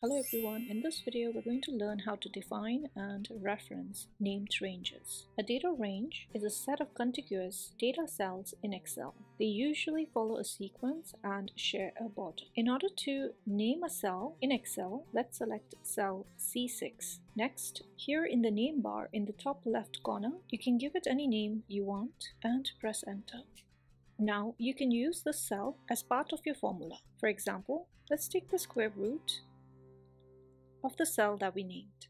Hello everyone, in this video we're going to learn how to define and reference named ranges. A data range is a set of contiguous data cells in Excel. They usually follow a sequence and share a bottom. In order to name a cell in Excel, let's select cell C6. Next, here in the name bar in the top left corner, you can give it any name you want and press enter. Now you can use this cell as part of your formula. For example, let's take the square root of the cell that we named.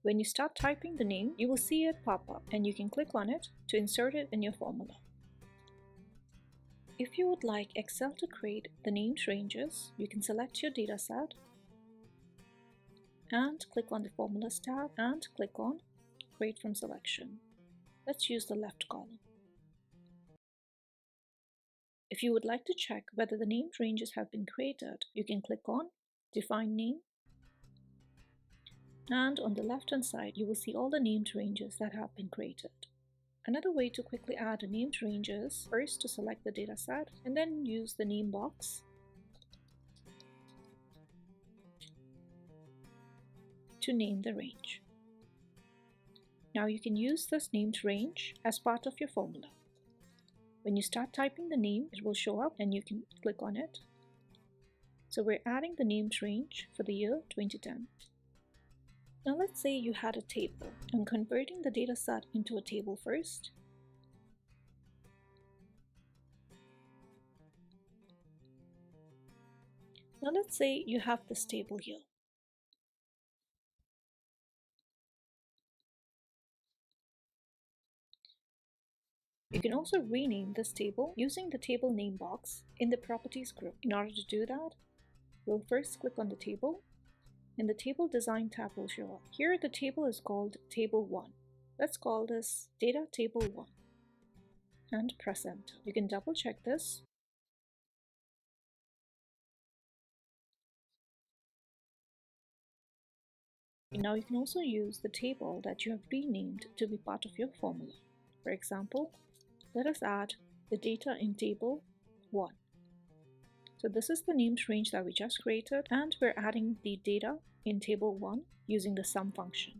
When you start typing the name, you will see it pop up and you can click on it to insert it in your formula. If you would like Excel to create the named ranges, you can select your dataset and click on the Formulas tab and click on Create from Selection. Let's use the left column. If you would like to check whether the named ranges have been created, you can click on Define Name, and on the left hand side you will see all the named ranges that have been created. Another way to quickly add a named range is first to select the dataset and then use the name box to name the range. Now you can use this named range as part of your formula. When you start typing the name, it will show up and you can click on it. So we're adding the named range for the year 2010. Now let's say you had a table. I'm converting the data set into a table first. Now let's say you have this table here. You can also rename this table using the table name box in the properties group. In order to do that, we'll first click on the table and the table design tab will show up. Here the table is called table 1. Let's call this data table 1 and press enter. You can double check this. Now you can also use the table that you have renamed to be part of your formula. For example, let us add the data in table 1. So this is the named range that we just created, and we're adding the data in table 1 using the sum function.